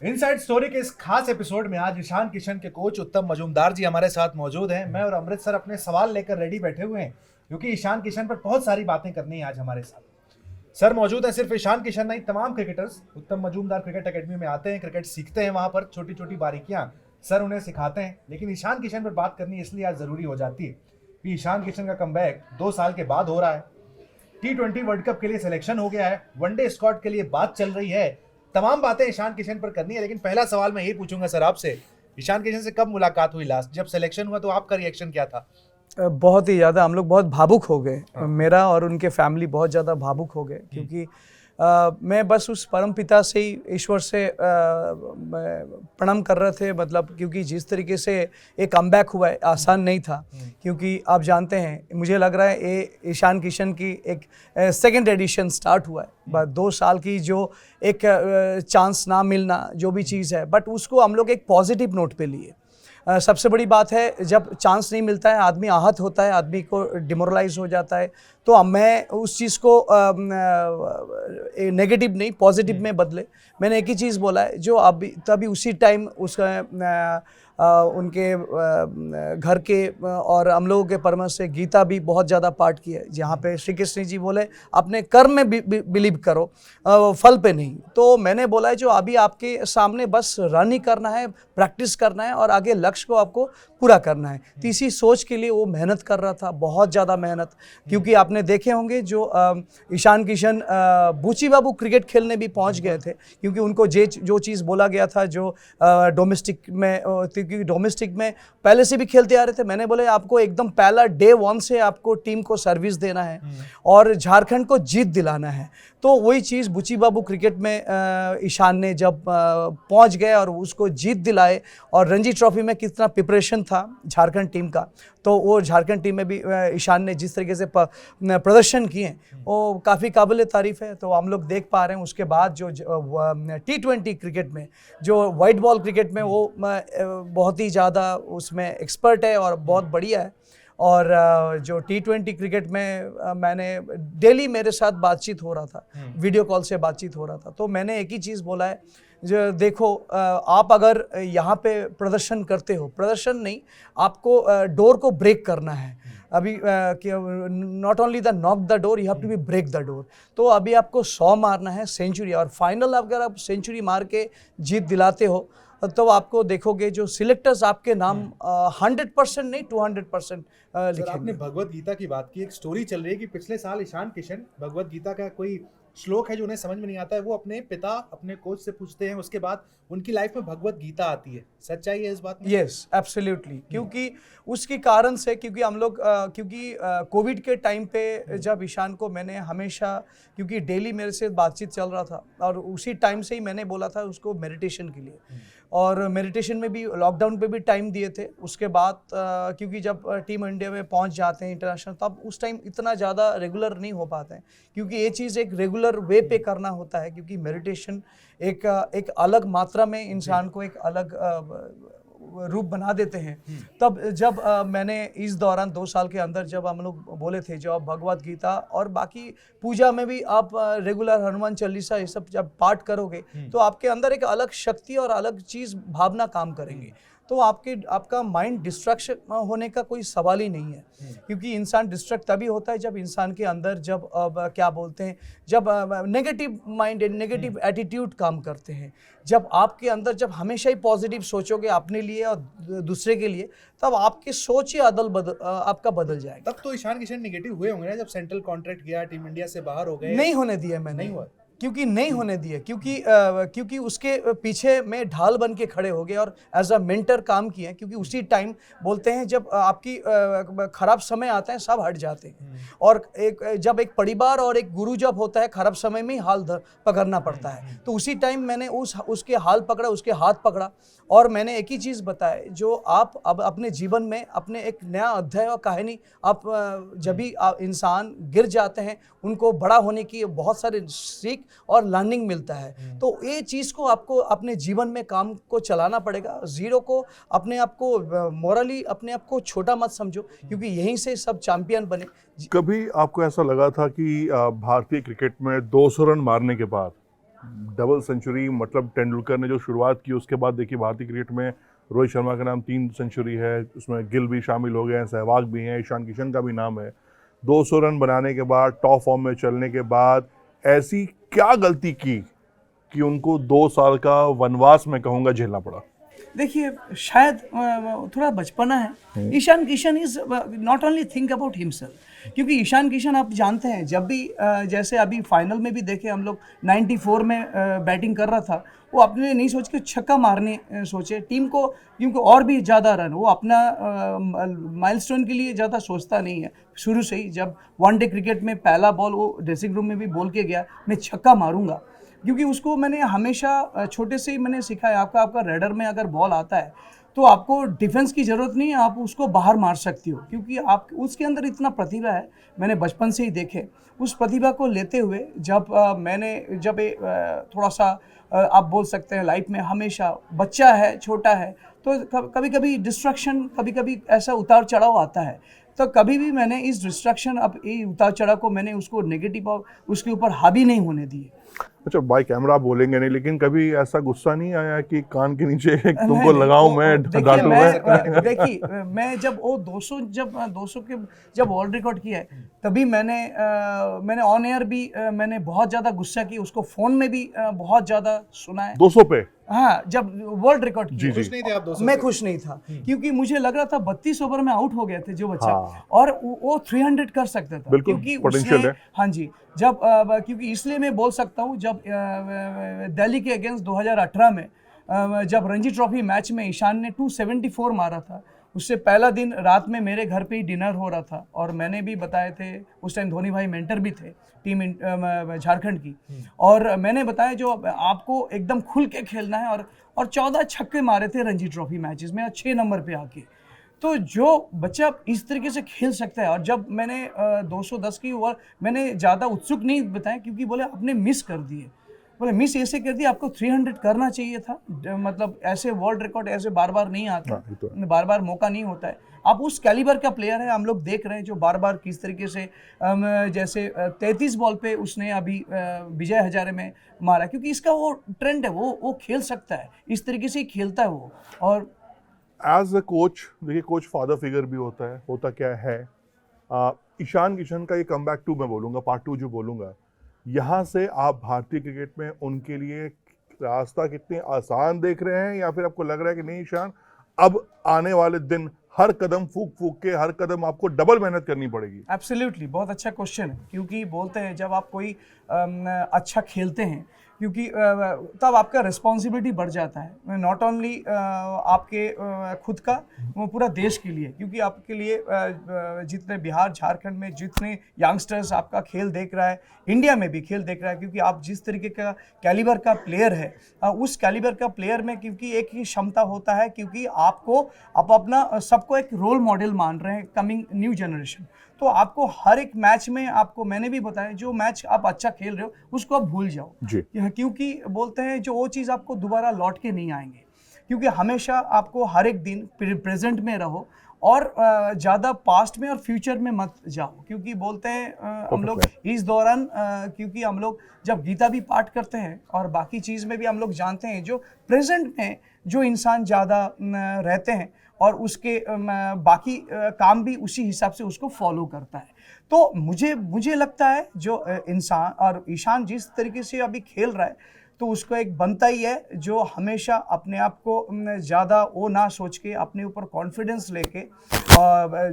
Inside story के इस खास एपिसोड में आज ईशान किशन के कोच उत्तम मजूमदार जी हमारे साथ मौजूद हैं। मैं और अमृत सर अपने सवाल लेकर रेडी बैठे हुए हैं क्योंकि ईशान किशन पर बहुत सारी बातें करनी है आज हमारे साथ। सर मौजूद है, सिर्फ ईशान किशन नहीं तमाम क्रिकेटर्स उत्तम मजूमदार क्रिकेट एकेडमी में आते हैं, क्रिकेट सीखते हैं, वहां पर छोटी छोटी बारीकियां सर उन्हें सिखाते हैं। लेकिन ईशान किशन पर बात करनी इसलिए आज जरूरी हो जाती है कि ईशान किशन का कमबैक 2 साल के बाद हो रहा है। T20 वर्ल्ड कप के लिए सिलेक्शन हो गया है, वनडे स्क्वाड के लिए बात चल रही है, तमाम बातें ईशान किशन पर करनी है। लेकिन पहला सवाल मैं यही पूछूंगा सर आपसे, ईशान किशन से कब मुलाकात हुई लास्ट? जब सिलेक्शन हुआ तो आपका रिएक्शन क्या था? बहुत ही ज़्यादा हम लोग बहुत भावुक हो गए। हाँ। मेरा और उनके फैमिली बहुत ज़्यादा भावुक हो गए क्योंकि मैं बस उस परम पिता से ही, ईश्वर से प्रणाम कर रहे थे। मतलब क्योंकि जिस तरीके से एक कमबैक हुआ है आसान नहीं था, क्योंकि आप जानते हैं, मुझे लग रहा है ये ईशान किशन की एक सेकंड एडिशन स्टार्ट हुआ है। बस 2 साल की जो एक चांस ना मिलना जो भी चीज़ है, बट उसको हम लोग एक पॉजिटिव नोट पे लिए। सबसे बड़ी बात है, जब चांस नहीं मिलता है आदमी आहत होता है, आदमी को डिमोरलाइज हो जाता है। तो मैं उस चीज़ को नेगेटिव नहीं पॉजिटिव में बदले। मैंने एक ही चीज़ बोला है, जो अभी तभी उसी टाइम उसका उनके घर के और हम लोगों के परमर्श से गीता भी बहुत ज़्यादा पाठ की है, जहाँ पे श्री कृष्ण जी बोले अपने कर्म में बिलीव करो, फल पे नहीं। तो मैंने बोला है जो अभी आपके सामने बस रन ही करना है, प्रैक्टिस करना है और आगे लक्ष्य को आपको पूरा करना है। तो इसी सोच के लिए वो मेहनत कर रहा था, बहुत ज़्यादा मेहनत। क्योंकि आपने देखे होंगे जो ईशान किशन बूची बाबू क्रिकेट खेलने भी पहुंच गए थे, क्योंकि उनको जो चीज़ बोला गया था, जो डोमेस्टिक में, क्योंकि डोमेस्टिक में पहले से भी खेलते आ रहे थे। मैंने बोले आपको एकदम पहला डे 1 से आपको टीम को सर्विस देना है और झारखंड को जीत दिलाना है। तो वही चीज़ बुची बाबू क्रिकेट में ईशान ने जब पहुंच गए और उसको जीत दिलाए, और रणजी ट्रॉफी में कितना प्रिपरेशन था झारखंड टीम का, तो वो झारखंड टीम में भी ईशान ने जिस तरीके से प्रदर्शन किए वो काफ़ी काबिल तारीफ़ है। तो हम लोग देख पा रहे हैं उसके बाद जो T20 क्रिकेट में, जो वाइट बॉल क्रिकेट में, वो बहुत ही ज़्यादा उसमें एक्सपर्ट है और बहुत बढ़िया है। और जो T20 क्रिकेट में मैंने डेली मेरे साथ बातचीत हो रहा था, वीडियो कॉल से बातचीत हो रहा था। तो मैंने एक ही चीज़ बोला है, जो देखो आप अगर यहाँ पे प्रदर्शन करते हो, प्रदर्शन नहीं, आपको डोर को ब्रेक करना है। अभी not only the knock the door, you have to be break the door. तो अभी आपको 100 मारना है, सेंचुरी, और फाइनल अगर आप सेंचुरी मार के जीत दिलाते हो तो आपको देखोगे जो सिलेक्टर्स आपके नाम 100% नहीं 200% लिखेंगे। आपने भगवत गीता की बात की, एक स्टोरी चल रही है कि पिछले साल ईशान किशन भगवत गीता का कोई श्लोक है जो उन्हें समझ में नहीं आता है, वो अपने पिता, अपने कोच से पूछते हैं, उसके बाद उनकी लाइफ में भगवत गीता आती है। सच्चाई है इस बात में? Yes, absolutely. क्योंकि उसकी कारण से, क्योंकि हम लोग क्योंकि कोविड के टाइम पे जब ईशान को मैंने हमेशा, क्योंकि डेली मेरे से बातचीत चल रहा था, और उसी टाइम से ही मैंने बोला था उसको मेडिटेशन के लिए, और मेडिटेशन में भी लॉकडाउन पे भी टाइम दिए थे। उसके बाद क्योंकि जब टीम इंडिया में पहुंच जाते हैं इंटरनेशनल, तब उस टाइम इतना ज़्यादा रेगुलर नहीं हो पाते हैं, क्योंकि ये चीज़ एक रेगुलर वे पे करना होता है। क्योंकि मेडिटेशन एक अलग मात्रा में इंसान को एक अलग रूप बना देते हैं। तब जब मैंने इस दौरान 2 साल के अंदर जब हम लोग बोले थे, जो आप भगवत गीता और बाकी पूजा में भी आप रेगुलर हनुमान चालीसा ये सब जब पाठ करोगे, तो आपके अंदर एक अलग शक्ति और अलग चीज़ भावना काम करेंगे। तो आपका माइंड डिस्ट्रैक्शन होने का कोई सवाल ही नहीं है। क्योंकि इंसान डिस्ट्रैक्ट तभी होता है जब इंसान के अंदर जब क्या बोलते हैं, जब नेगेटिव माइंड, नेगेटिव एटीट्यूड काम करते हैं। जब आपके अंदर जब हमेशा ही पॉजिटिव सोचोगे अपने लिए और दूसरे के लिए, तब आपकी सोच ही आपका बदल जाएगा। तब तो ईशान किशन नेगेटिव हुए होंगे ना, जब सेंट्रल कॉन्ट्रैक्ट गया, टीम इंडिया से बाहर हो गए? नहीं होने दिया मैंने। नहीं हुआ? क्योंकि नहीं होने दिए, क्योंकि उसके पीछे मैं ढाल बन के खड़े हो गए और एज अ मेंटर काम किए। क्योंकि उसी टाइम बोलते हैं जब आपकी खराब समय आता है सब हट जाते हैं, और जब एक परिवार और एक गुरु जब होता है, खराब समय में ही हाल पकड़ना पड़ता है। तो उसी टाइम मैंने उसके हाल पकड़ा, उसके हाथ पकड़ा, और मैंने एक ही चीज़ बताया, जो आप अब अपने जीवन में अपने एक नया अध्याय और कहानी, आप जब भी इंसान गिर जाते हैं, उनको बड़ा होने की बहुत सारे सीख और लर्निंग मिलता है। तो ये चीज़ को आपको अपने जीवन में काम को चलाना पड़ेगा। जीरो को अपने आप को मोरली अपने आप को छोटा मत समझो, क्योंकि यहीं से सब चैंपियन बने। कभी आपको ऐसा लगा था कि भारतीय क्रिकेट में 200 रन मारने के बाद डबल सेंचुरी, मतलब तेंदुलकर ने जो शुरुआत की उसके बाद देखिए भारतीय क्रिकेट में रोहित शर्मा का नाम 3 सेंचुरी है, उसमें गिल भी शामिल हो गए हैं, सहवाग भी हैं, ईशान किशन का भी नाम है। 200 रन बनाने के बाद, टॉप फॉर्म में चलने के बाद ऐसी क्या गलती की कि उनको 2 साल का वनवास मैं कहूँगा झेलना पड़ा? देखिए शायद थोड़ा बचपना है। Ishan Kishan is not only think about himself, क्योंकि ईशान किशन आप जानते हैं जब भी जैसे अभी फाइनल में भी देखे हम लोग 94 में बैटिंग कर रहा था, वो अपने लिए नहीं सोच के छक्का मारने सोचे टीम को, क्योंकि और भी ज़्यादा रन, वो अपना माइलस्टोन के लिए ज़्यादा सोचता नहीं है। शुरू से ही जब वनडे क्रिकेट में पहला बॉल वो ड्रेसिंग रूम में भी बोल के गया मैं छक्का मारूंगा, क्योंकि उसको मैंने हमेशा छोटे से ही मैंने सिखाया आपका रेडर में अगर बॉल आता है तो आपको डिफेंस की ज़रूरत नहीं है, आप उसको बाहर मार सकती हो, क्योंकि आप उसके अंदर इतना प्रतिभा है। मैंने बचपन से ही देखे उस प्रतिभा को लेते हुए जब थोड़ा सा आप बोल सकते हैं लाइफ में हमेशा बच्चा है, छोटा है, तो कभी कभी डिस्ट्रैक्शन, कभी कभी ऐसा उतार चढ़ाव आता है, तो कभी भी मैंने इस डिस्ट्रैक्शन अब ये उतार चढ़ाव को मैंने उसको नेगेटिव और उसके ऊपर हावी नहीं होने दिए। अच्छा, बाय कैमरा बोलेंगे नहीं, लेकिन कभी ऐसा गुस्सा नहीं आया कि कान के नीचे तुमको लगाऊं मैं, डांटूं मैं? देखिए मैं जब वो 200 के जब वर्ल्ड रिकॉर्ड किया है तभी मैंने ऑन एयर भी मैंने बहुत ज़्यादा गुस्सा किया, उसको फ़ोन में भी बहुत ज़्यादा सुना है। 200 पे? हाँ, जब वर्ल्ड रिकॉर्ड जी, खुश नहीं थे आप 200 मैं से? खुश नहीं था, क्योंकि मुझे लग रहा था 32 ओवर में आउट हो गए थे जो बच्चा, हाँ। और वो 300 कर सकता था, बिल्कुल, क्योंकि potential उसने, है। हाँ जी, जब क्योंकि इसलिए मैं बोल सकता हूँ जब दिल्ली के अगेंस्ट 2018 में जब रणजी ट्रॉफी मैच में ईशान ने 274 मारा था, उससे पहला दिन रात में मेरे घर पे ही डिनर हो रहा था, और मैंने भी बताए थे उस टाइम धोनी भाई मेंटर भी थे टीम झारखंड की, और मैंने बताया जो आपको एकदम खुल के खेलना है, और 14 छक्के मारे थे रणजी ट्रॉफी मैचेस में 6 नंबर पे आके। तो जो बच्चा इस तरीके से खेल सकता है, और जब मैंने 210 की ओवर मैंने ज़्यादा उत्सुक नहीं बताया, क्योंकि बोले आपने मिस कर दिए, बोले मिस ऐसे कर दिया, आपको 300 करना चाहिए था, मतलब ऐसे वर्ल्ड रिकॉर्ड ऐसे बार बार नहीं आता, हाँ, ये तो है। बार बार मौका नहीं होता है। आप उस कैलिबर का प्लेयर है, हम लोग देख रहे हैं जो बार बार किस तरीके से जैसे 33 बॉल पे उसने अभी विजय हजारे में मारा, क्योंकि इसका वो ट्रेंड है, वो खेल सकता है, इस तरीके से ही खेलता है वो। और एज अ कोच, देखिए कोच फादर फिगर भी होता है, होता क्या है, ईशान किशन का ये कमबैक 2 मैं बोलूँगा, पार्ट 2 जो बोलूँगा, यहाँ से आप भारतीय क्रिकेट में उनके लिए रास्ता कितने आसान देख रहे हैं, या फिर आपको लग रहा है कि नहीं ईशान, अब आने वाले दिन हर कदम फूक फूक के, हर कदम आपको डबल मेहनत करनी पड़ेगी? एब्सोल्युटली, बहुत अच्छा क्वेश्चन है, क्योंकि बोलते हैं जब आप कोई अच्छा खेलते हैं, क्योंकि तब आपका रिस्पॉन्सिबिलिटी बढ़ जाता है, नॉट ओनली आपके खुद का, वो पूरा देश के लिए, क्योंकि आपके लिए जितने बिहार झारखंड में जितने यंगस्टर्स आपका खेल देख रहा है, इंडिया में भी खेल देख रहा है, क्योंकि आप जिस तरीके का कैलिबर का प्लेयर है, उस कैलिबर का प्लेयर में क्योंकि एक ही क्षमता होता है, क्योंकि आप अपना सबको एक रोल मॉडल मान रहे हैं, कमिंग न्यू जनरेशन, तो आपको हर एक मैच में, आपको मैंने भी बताया जो मैच आप अच्छा खेल रहे हो उसको आप भूल जाओ जी। क्योंकि बोलते हैं जो वो चीज़ आपको दोबारा लौट के नहीं आएंगे, क्योंकि हमेशा आपको हर एक दिन प्रेजेंट में रहो, और ज़्यादा पास्ट में और फ्यूचर में मत जाओ, क्योंकि बोलते हैं हम लोग इस दौरान क्योंकि हम लोग जब गीता भी पाठ करते हैं और बाकी चीज़ में भी हम लोग जानते हैं जो प्रेजेंट में जो इंसान ज़्यादा रहते हैं और उसके बाकी काम भी उसी हिसाब से उसको फॉलो करता है। तो मुझे लगता है जो इंसान और ईशान जिस तरीके से अभी खेल रहा है, तो उसको एक बनता ही है जो हमेशा अपने आप को ज़्यादा वो ना सोच के अपने ऊपर कॉन्फिडेंस लेके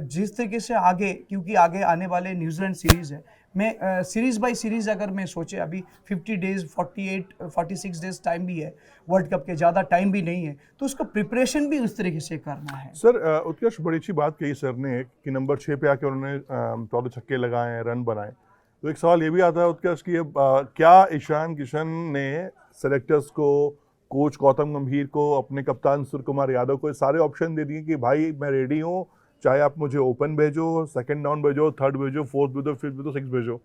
जिस तरीके से आगे, क्योंकि आगे आने वाले न्यूजीलैंड सीरीज़ है, मैं सीरीज़ बाय सीरीज़ अगर मैं सोचे अभी 50 डेज़ 46 डेज़ टाइम भी है, वर्ल्ड कप के ज़्यादा टाइम भी नहीं है, तो उसका प्रिपरेशन भी उस तरीके से करना है। सर उत्कर्ष, बड़ी अच्छी बात कही सर ने कि नंबर 6 पे आके उन्होंने 14 छक्के लगाए, रन बनाए, तो एक सवाल ये भी आता है उत्कर्ष कि क्या ईशान किशन ने सेलेक्टर्स को, कोच गौतम गंभीर को, अपने कप्तान सूर्य कुमार यादव को सारे ऑप्शन दे दिए कि भाई मैं रेडी हूँ, चाहे आप मुझे ओपन भेजो, सेकंड डाउन भेजो, थर्ड भेजो, फोर्थ भेजो, फिफ्थ भेजो, सिक्स भेजो?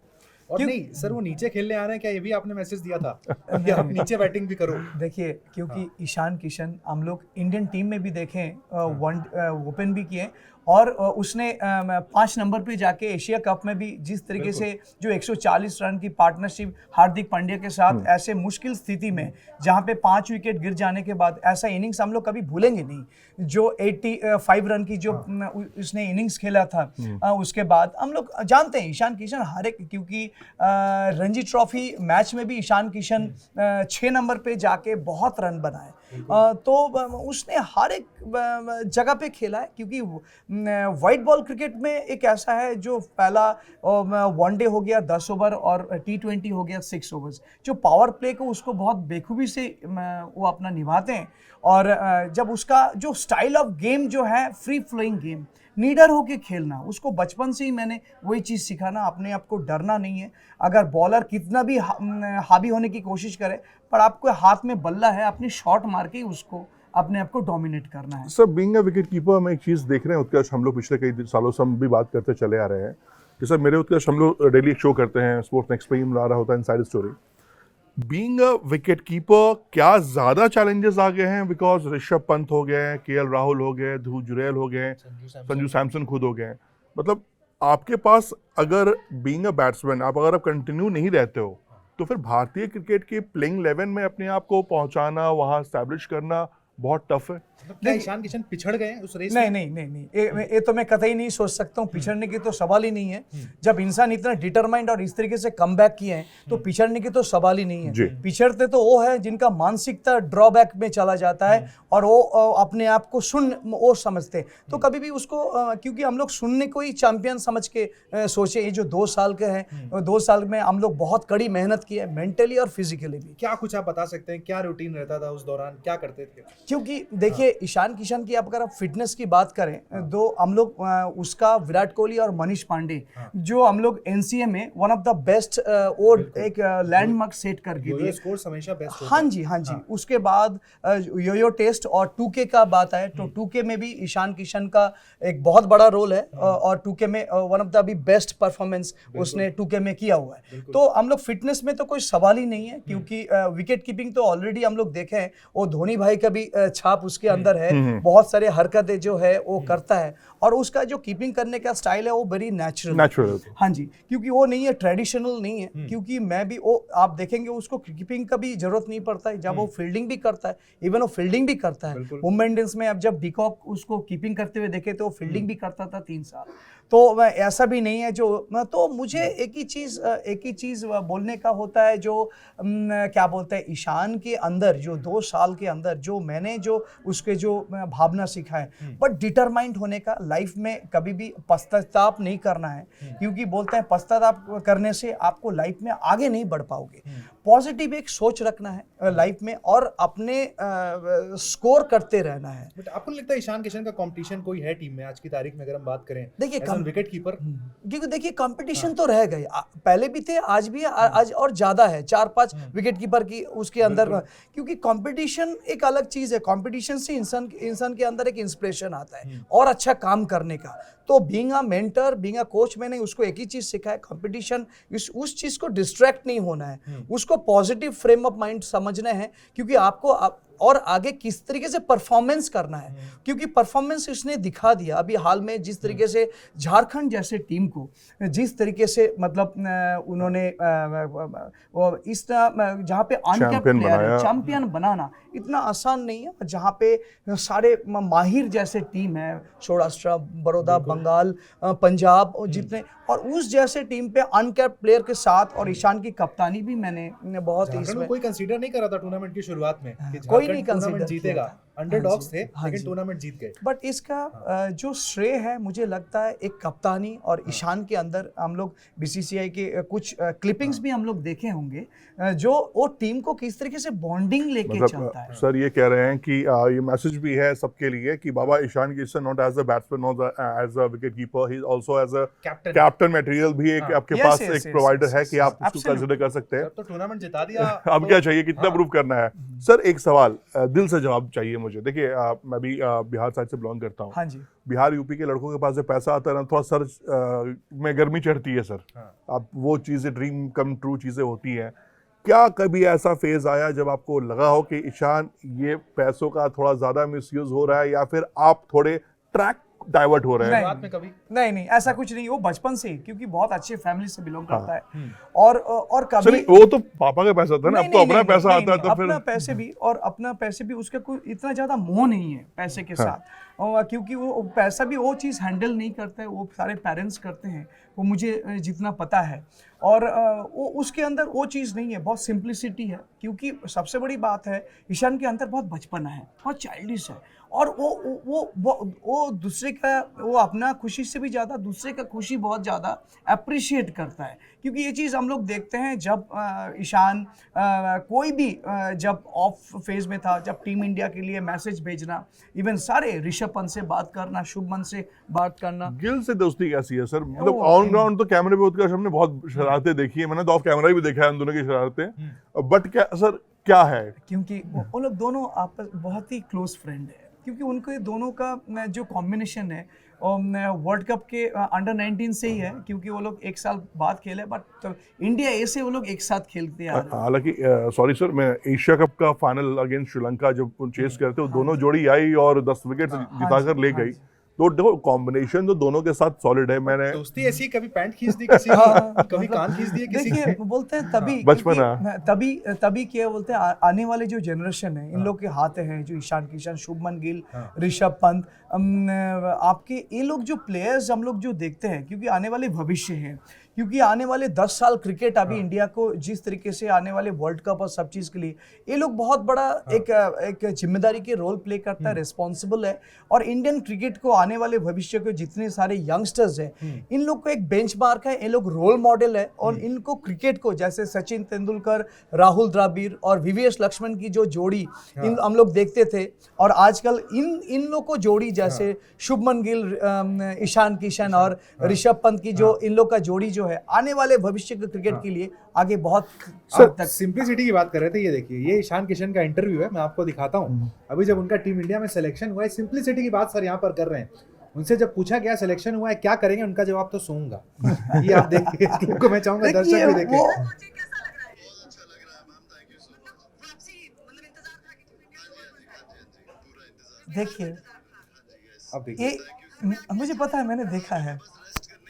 और नहीं सर, वो नीचे खेलने आ रहे हैं क्या, ये भी आपने मैसेज दिया था कि आप नीचे बैटिंग भी करो? देखिए, क्योंकि ईशान किशन हम लोग इंडियन टीम में भी देखें, वन ओपन भी किए, और उसने 5 नंबर पे जाके एशिया कप में भी जिस तरीके से जो 140 रन की पार्टनरशिप हार्दिक पांड्या के साथ ऐसे मुश्किल स्थिति में जहां पे 5 विकेट गिर जाने के बाद ऐसा इनिंग्स हम लोग कभी भूलेंगे नहीं। जो 85 रन की जो उसने इनिंग्स खेला था, उसके बाद हम लोग जानते हैं ईशान किशन हर एक, क्योंकि रणजी ट्रॉफी मैच में भी ईशान किशन 6 नंबर पे जाके बहुत रन बनाए, तो उसने हर एक जगह पे खेला है। क्योंकि वाइट बॉल क्रिकेट में एक ऐसा है जो पहला वनडे हो गया 10 ओवर और T20 हो गया 6 ओवर्स, जो पावर प्ले को उसको बहुत बेखूबी से वो अपना निभाते हैं। और जब उसका जो स्टाइल ऑफ गेम जो है फ्री फ्लोइंग गेम, नीडर होके खेलना, उसको बचपन से ही मैंने वही चीज़ सिखाना, अपने आप को डरना नहीं है। अगर बॉलर कितना भी हावी होने की कोशिश करे, पर आपको हाथ में बल्ला है, अपनी शॉट मार के उसको अपने आप को डोमिनेट करना है। Sir, being a wicket keeper हम एक चीज़ देख रहे हैं उत्कर्ष, हम लोग पिछले कई सालों से हम भी बात करते चले आ रहे हैं। जैसे मेरे उत्कर्ष, हम लोग डेली एक शो करते हैं, स्पोर्ट्स नेक्स्ट पे ही आ रहा होता है inside story. Being a wicket keeper क्या ज़्यादा चैलेंजेस आ गए हैं? बिकॉज ऋषभ पंत हो गए, KL राहुल हो गए, ध्रुव जुरैल हो गए, संजू सैमसन खुद हो गए। मतलब आपके पास अगर बीइंग अ बैट्समैन अगर आप कंटिन्यू नहीं रहते हो, तो फिर भारतीय क्रिकेट के प्लेइंग 11 में अपने आप को पहुंचाना, वहां एस्टैब्लिश करना बहुत टफ है। मतलब क्या ईशान किशन पिछड़ गए हैं उस रेस नहीं में? नहीं, ये तो मैं कतई नहीं सोच सकता हूँ। पिछड़ने की तो सवाल ही नहीं है। जब इंसान इतना डिटरमाइंड और इस तरीके से कमबैक किए हैं, तो पिछड़ने की तो सवाल ही नहीं है। पिछड़ते तो वो है जिनका मानसिकता ड्रॉबैक में चला जाता है और वो अपने आप को वो समझते। तो कभी भी उसको क्योंकि हम लोग सुनने को ही चैंपियन समझ के सोचे। ये जो 2 साल के हैं, 2 साल में हम लोग बहुत कड़ी मेहनत की है, मेंटली और फिजिकली भी। क्या कुछ आप बता सकते हैं, क्या रूटीन रहता था उस दौरान, क्या करते थे? क्योंकि देखिए, ईशान किशन की अगर आप फिटनेस की बात करें, तो हम लोग उसका विराट कोहली और मनीष पांडे, जो हम लोग NCA में वन ऑफ द बेस्ट और एक लैंडमार्क सेट करके दिए। स्कोर्स हमेशा बेस्ट हाँ जी। उसके बाद यो टेस्ट और 2K का बात आए, तो 2K में भी ईशान किशन का एक बहुत बड़ा रोल है, और 2K में वन ऑफ द अभी बेस्ट परफॉर्मेंस उसने 2K में किया हुआ है। तो हम लोग फिटनेस में तो कोई सवाल ही नहीं है, क्योंकि विकेट कीपिंग तो ऑलरेडी हम लोग देखे हैं, वो धोनी भाई का भी छाप उसके अंदर है। बहुत सारे हरकतें जो है वो करता है, और उसका जो कीपिंग करने का स्टाइल है वो वेरी नेचुरल। हाँ जी, क्योंकि वो नहीं है, ट्रेडिशनल नहीं है। क्योंकि मैं भी वो आप देखेंगे उसको कीपिंग का भी जरूरत नहीं पड़ता है, जब वो फील्डिंग भी करता है, इवन वो फील्डिंग भी करता है। मुंबई इंडियंस में अब जब डिकॉक उसको कीपिंग करते हुए देखे, तो वो फील्डिंग भी करता था 3 साल। तो ऐसा भी नहीं है जो, तो मुझे एक ही चीज बोलने का होता है, जो क्या बोलते हैं, ईशान के अंदर जो 2 साल के अंदर जो मैंने जो उसके जो भावना सीखा है, बट डिटरमाइंड होने का, लाइफ में कभी भी पश्चाताप नहीं करना है। क्योंकि बोलते हैं पश्चाताप करने से आपको लाइफ में आगे नहीं बढ़ पाओगे। पॉजिटिव एक सोच रखना है लाइफ में, और अपने स्कोर करते रहना है। बट आपको नहीं लगता ईशान किशन का कंपटीशन कोई है टीम में आज की तारीख में, अगर हम बात करें देखिए विकेट कीपर? क्योंकि देखिए कंपटीशन तो रह गए, पहले भी थे, आज भी आज और ज्यादा है, 4-5 विकेट कीपर की उसके अंदर। क्योंकि कंपटीशन एक अलग चीज है, कंपटीशन से इंसान के अंदर एक इंस्पिरेशन आता है और अच्छा काम करने का। तो being a mentor, being a coach, मैंने उसको एक ही चीज सिखाया, कंपटीशन, उस चीज को डिस्ट्रैक्ट नहीं होना है, उसको पॉजिटिव फ्रेम ऑफ माइंड समझना है। क्योंकि आपको और आगे किस तरीके से परफॉर्मेंस करना है, क्योंकि परफॉर्मेंस इसने दिखा दिया अभी हाल में, जिस तरीके से झारखंड जैसे टीम को जिस तरीके से मतलब उन्होंने इस जहाँ पे अनकैप्ड प्लेयर है, चैंपियन बनाना इतना आसान नहीं है। जहाँ पे सारे माहिर जैसे टीम है, सौराष्ट्र, बड़ौदा, बंगाल, पंजाब, जितने, और उस जैसे टीम पे अनकैप्ड प्लेयर के साथ, और ईशान की कप्तानी भी मैंने बहुत इसमें कोई कंसीडर नहीं करा था टूर्नामेंट की शुरुआत में कि कोई नहीं कंसीडर जीतेगा, अंडरडॉग्स थे, लेकिन टूर्नामेंट जीत गए। बट इसका जो श्रेय है, मुझे लगता है एक कप्तानी और ईशान के अंदर, हम लोग BCCI के कुछ क्लिपिंग्स भी हम लोग देखे होंगे, जो वो टीम को किस तरीके से बॉन्डिंग लेके चलता है। सर ये कह रहे हैं कि ये मैसेज भी है सबके लिए कि बाबा Ishan Kishan not as a batsman, not as a wicket keeper, he is also as a captain material भी एक आपके पास एक प्रोवाइडर है कि आप उसको कंसीडर कर सकते हैं। तो टूर्नामेंट जिता दिया, अब क्या चाहिए, कितना प्रूव करना है? सर एक सवाल दिल से जवाब चाहिए मुझे। मुझे, देखिए मैं भी बिहार साइड से बिलोंग करता हूँ। हाँ जी। बिहार यूपी के लड़कों के पास जब पैसा आता है ना, थोड़ा सर में गर्मी चढ़ती है सर। आप वो चीज़ें ड्रीम कम ट्रू चीज़ें होती हैं। क्या कभी ऐसा फेज आया जब आपको लगा हो कि ईशान ये पैसों का थोड़ा ज़्यादा मिसयूज हो रहा है, या फिर आप थोड़े ट्रैक डाइवर्ट हो रहे हैं? बात में कभी नहीं ऐसा कुछ नहीं, वो बचपन से ही, क्योंकि बहुत अच्छे फैमिली से बिलोंग करता है। और कभी सर वो तो पापा का पैसा था ना, अब तो अपना पैसा आता है तो अपना फिर पैसे भी, और अपना पैसे भी, उसका कोई इतना ज्यादा मोह नहीं है पैसे के साथ। क्योंकि वो पैसा भी वो चीज़ हैंडल नहीं करता है, वो सारे पेरेंट्स करते हैं, वो मुझे जितना पता है। और वो उसके अंदर वो चीज़ नहीं है, बहुत सिंप्लिसिटी है। क्योंकि सबसे बड़ी बात है, ईशान के अंदर बहुत बचपना है, बहुत चाइल्डिश है। और वो दूसरे का, वो अपना खुशी से भी ज़्यादा दूसरे का खुशी बहुत ज़्यादा अप्रिशिएट करता है। क्योंकि ये चीज़ हम लोग देखते हैं जब ईशान कोई भी जब ऑफ फेज में था, जब टीम इंडिया के लिए मैसेज भेजना, इवन सारे ऋषभ पंत से बात करना, शुभमन से बात करना। गिल से दोस्ती कैसी है सर? मतलब ऑन ग्राउंड तो कैमरे पे उत्कर्ष हमने बहुत शरारतें देखी है, मैंने तो ऑफ कैमरा भी देखा है उन दोनों की शरारतें, बट क्या सर क्या है? क्योंकि वो लोग दोनों आपस बहुत ही क्लोज फ्रेंड है। क्योंकि उनके दोनों का जो कॉम्बिनेशन है वर्ल्ड कप के अंडर 19 से ही है। क्योंकि वो लोग एक साल बाद खेले, बट इंडिया ए से वो लोग एक साथ खेलते हैं। हालांकि सॉरी सर, मैं एशिया कप का फाइनल अगेंस्ट श्रीलंका जब चेस करते, वो दोनों जोड़ी आई और 10 विकेट जिताकर ले गई। तो देखो कॉम्बिनेशन तो दोनों के साथ सॉलिड है। मैंने दोस्ती ऐसी, कभी पैंट खींच दी किसी की, कभी कान खींच दिए किसी देखिए, के। बोलते हैं तभी बचपना। तभी क्या बोलते हैं, आने वाले जो जनरेशन है, इन लोग के हाथ हैं, जो ईशान किशन, शुभमन गिल, ऋषभ पंत, आपके ये लोग जो प्लेयर्स हम लोग जो देखते हैं, क्योंकि आने वाले भविष्य हैं। क्योंकि आने वाले 10 साल क्रिकेट अभी इंडिया को जिस तरीके से आने वाले वर्ल्ड कप और सब चीज़ के लिए ये लोग बहुत बड़ा एक जिम्मेदारी के रोल प्ले करता है, रिस्पॉन्सिबल है। और इंडियन क्रिकेट को आने वाले भविष्य के जितने सारे यंगस्टर्स हैं, इन लोग को एक बेंचमार्क है, ये लोग रोल मॉडल है। और इनको क्रिकेट को, जैसे सचिन तेंदुलकर, राहुल द्रविड़ और वीवीएस लक्ष्मण की जो जोड़ी इन हम लोग देखते थे, और आजकल इन लोग को जोड़ी जैसे शुभमन गिल, ईशान किशन और ऋषभ पंत की जो इन लोग का जोड़ी जो है, आने वाले भविष्य के क्रिकेट के लिए आगे बहुत तक सिंप्लिसिटी की बात कर रहे थे। ये देखिए, ये ईशान किशन का इंटरव्यू है, मैं आपको दिखाता हूँ। अभी जब उनका टीम इंडिया में सिलेक्शन हुआ है, सिंप्लिसिटी की बात सर यहाँ पर कर रहे हैं। उनसे जब पूछा गया सिलेक्शन हुआ है क्या करेंगे, उनका जवाब तो सोऊंगा। ये आप देखिए, इस क्लिप को मैं चाहूंगा दर्शक भी देखें। देखिए, अब देखिए, ये मुझे पता है, मैंने देखा है।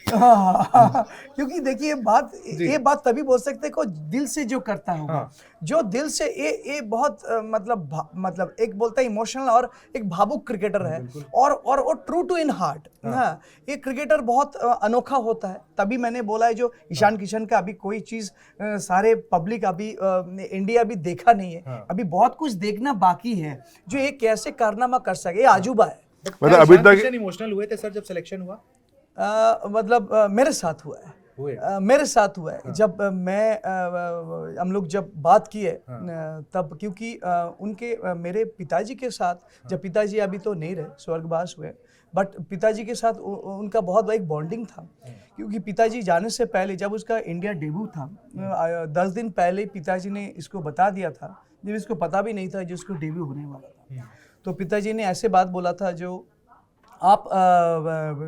हाँ, क्योंकि देखिए ये बात तभी बोल सकते हैं को दिल से जो करता होगा, जो दिल से ये बहुत मतलब एक बोलता है इमोशनल और एक भावुक क्रिकेटर है, और वो ट्रू टू इन हार्ट। हाँ, ये क्रिकेटर बहुत अनोखा होता है। तभी मैंने बोला है, जो ईशान किशन का अभी कोई चीज सारे पब्लिक अभी इंडिया भी देखा नहीं है, अभी बहुत कुछ देखना बाकी है, जो ये कैसे कारनामा कर सके, ये आजूबा है। मतलब अभी तक इमोशनल हुए थे सर जब सिलेक्शन हुआ? मेरे साथ हुआ है, मेरे साथ हुआ है। जब हम लोग जब बात किए, तब क्योंकि उनके मेरे पिताजी के साथ, जब पिताजी अभी तो नहीं रहे, स्वर्गवास हुए, बट पिताजी के साथ उनका बहुत एक बॉन्डिंग था। क्योंकि पिताजी जाने से पहले, जब उसका इंडिया डेब्यू था, 10 दिन पहले पिताजी ने इसको बता दिया था, जब इसको पता भी नहीं था जो इसको डेब्यू होने वाला था। तो पिताजी ने ऐसे बात बोला था, जो आप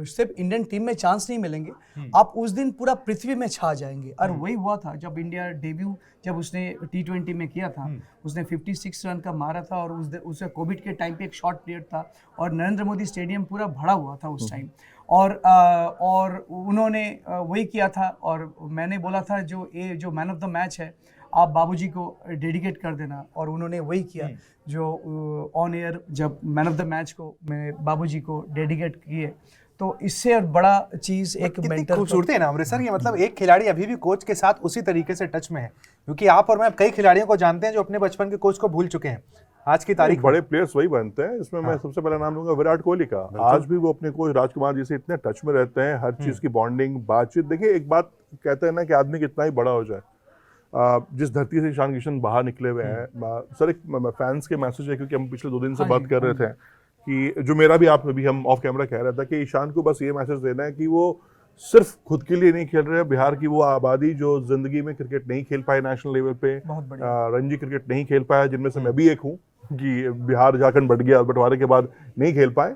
सिर्फ इंडियन टीम में चांस नहीं मिलेंगे, आप उस दिन पूरा पृथ्वी में छा जाएंगे। और वही हुआ था, जब इंडिया डेब्यू जब उसने T20 में किया था, उसने 56 रन का मारा था। और उससे कोविड के टाइम पे एक शॉर्ट पीरियड था, और नरेंद्र मोदी स्टेडियम पूरा भरा हुआ था उस टाइम। और उन्होंने वही किया था। और मैंने बोला था, जो मैन ऑफ द मैच है, आप बाबूजी को डेडिकेट कर देना। और उन्होंने वही किया, जो ऑन एयर जब मैन ऑफ द मैच को मैं बाबूजी को डेडिकेट किए। तो इससे बड़ा चीज एक मेंटर, खूबसूरती है ना अमृत सर। ये मतलब एक खिलाड़ी अभी भी कोच के साथ उसी तरीके से टच में है, क्योंकि आप और मैं कई खिलाड़ियों को जानते हैं जो अपने बचपन के कोच को भूल चुके हैं आज की तारीख। बड़े प्लेयर्स वही बनते हैं। इसमें मैं सबसे पहला नाम लूंगा विराट कोहली का। आज भी वो अपने कोच राजकुमार जी से इतने टच में रहते हैं, हर चीज की बॉन्डिंग, बातचीत। देखिए, एक बात कहते हैं ना कि आदमी कितना ही बड़ा हो जाए, जिस धरती से ईशान किशन बाहर निकले हुए हैं सर, एक फैंस के मैसेज है, क्योंकि हम पिछले 2 दिन से बात कर रहे थे कि जो मेरा भी आप अभी हम ऑफ कैमरा कह रहा था कि ईशान को बस ये मैसेज देना है कि वो सिर्फ खुद के लिए नहीं खेल रहे हैं। बिहार की वो आबादी जो जिंदगी में क्रिकेट नहीं खेल पाए नेशनल लेवल पे, रणजी क्रिकेट नहीं खेल पाया, जिनमें से मैं भी एक हूँ, कि बिहार झारखंड बट गया, बंटवारे के बाद नहीं खेल पाए,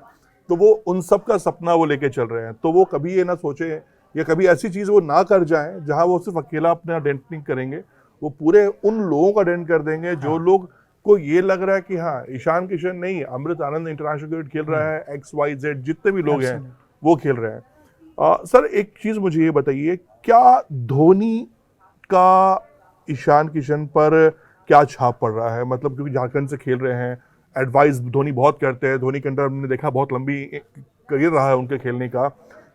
तो वो उन सब का सपना वो लेके चल रहे हैं। तो वो कभी ये ना सोचे या कभी ऐसी चीज़ वो ना कर जाएं जहां वो सिर्फ अकेला अपना डेंट नहीं करेंगे, वो पूरे उन लोगों का डेंट कर देंगे जो लोग को ये लग रहा है कि हाँ ईशान किशन नहीं, अमृत आनंद इंटरनेशनल क्रिकेट खेल रहा है, XYZ जितने भी लोग हैं वो खेल रहे हैं। सर एक चीज़ मुझे ये बताइए, क्या धोनी का ईशान किशन पर क्या छाप पड़ रहा है? मतलब क्योंकि झारखंड से खेल रहे हैं, एडवाइस धोनी बहुत करते हैं, धोनी के अंदर हमने देखा बहुत लंबी करियर रहा है उनके खेलने का।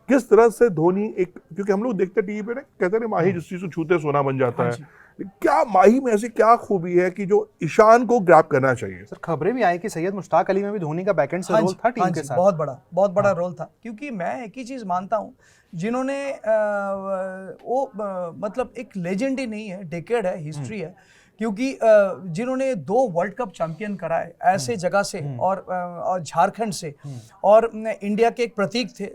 किस तरह से धोनी एक, क्योंकि हम लोग देखते टीवी पे ना, कहते हैं माही जिस चीज को छूते सोना बन जाता है, क्या माही में ऐसी क्या खूबी है कि जो ईशान को ग्रैब करना चाहिए? सर खबरें भी आई कि सैयद मुश्ताक अली में भी धोनी का बैकएंड से रोल था टीम के साथ। बहुत बड़ा रोल था, क्योंकि मैं एक ही चीज मानता हूँ, जिन्होंने मतलब एक लेजेंड ही नहीं है, डेकेड है, हिस्ट्री है, क्योंकि जिन्होंने 2 वर्ल्ड कप चैंपियन कराए ऐसे जगह से और झारखंड से, और इंडिया के एक प्रतीक थे,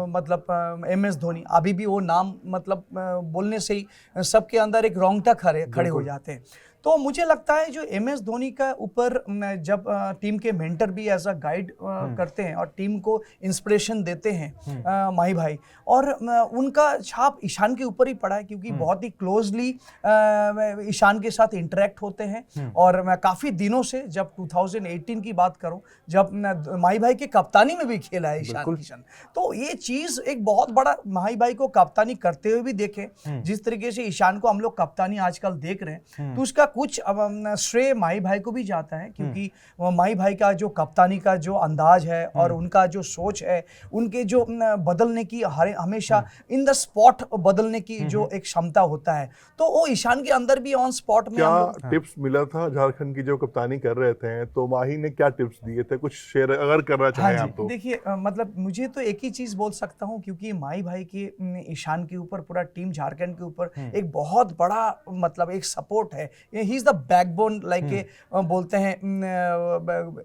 मतलब MS धोनी। अभी भी वो नाम मतलब बोलने से ही सबके अंदर एक रोंगटा खड़े हो जाते हैं। तो मुझे लगता है जो MS धोनी का ऊपर जब टीम के मेंटर भी ऐसा गाइड करते हैं और टीम को इंस्पिरेशन देते हैं माही भाई, और उनका छाप ईशान के ऊपर ही पड़ा है, क्योंकि बहुत ही क्लोजली ईशान के साथ इंटरेक्ट होते हैं। और मैं काफ़ी दिनों से, जब 2018 की बात करूं, जब माही भाई के कप्तानी में भी खेला है ईशान किशन, तो ये चीज़ एक बहुत बड़ा, माही भाई को कप्तानी करते हुए भी देखे, जिस तरीके से ईशान को हम लोग कप्तानी आजकल देख रहे हैं, तो उसका कुछ श्रेय माही भाई को भी जाता है, क्योंकि माही भाई का जो कप्तानी का जो अंदाज है और उनका जो सोच है, उनके जो बदलने की हमेशा इन द स्पॉट बदलने की जो एक क्षमता होता है, तो वो ईशान के अंदर भी ऑन स्पॉट में। क्या टिप्स मिला था झारखंड की जो कप्तानी कर रहे थे, तो माही ने क्या टिप्स दिए थे? कुछ शेयर अगर करना चाहें आप तो। देखिए, मतलब मुझे तो एक ही चीज बोल सकता हूँ, क्योंकि माही भाई के ईशान के ऊपर, पूरा टीम झारखंड के ऊपर एक बहुत बड़ा मतलब एक सपोर्ट है। He is the backbone, like बोलते हैं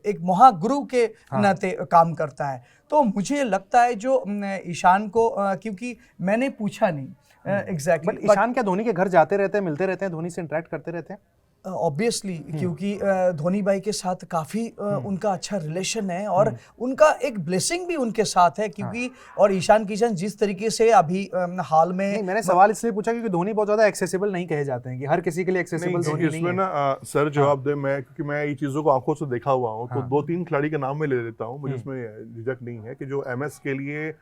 एक महागुरु के नाते काम करता है। तो मुझे लगता है जो ईशान को, क्योंकि मैंने पूछा नहीं एग्जैक्टली, बट ईशान क्या धोनी के घर जाते रहते हैं, मिलते रहते हैं, धोनी से इंटरेक्ट करते रहते हैं? ऑब्वियसली, क्योंकि धोनी भाई के साथ काफ़ी उनका अच्छा रिलेशन है, और उनका एक ब्लेसिंग भी उनके साथ है, क्योंकि और ईशान किशन जिस तरीके से अभी हाल में, नहीं, मैंने सवाल इसलिए पूछा क्योंकि धोनी बहुत ज़्यादा एक्सेसिबल नहीं कहे जाते हैं, कि हर किसी के लिए एक्सेसिबल धोनी नहीं है। इसमें ना सर जवाब दे, मैं क्योंकि मैं ये चीज़ों को आंखों से देखा हुआ हूँ, तो 2-3 खिलाड़ी के नाम में ले लेता हूँ, मुझे इसमें झिझक नहीं है, कि जो MS के लिए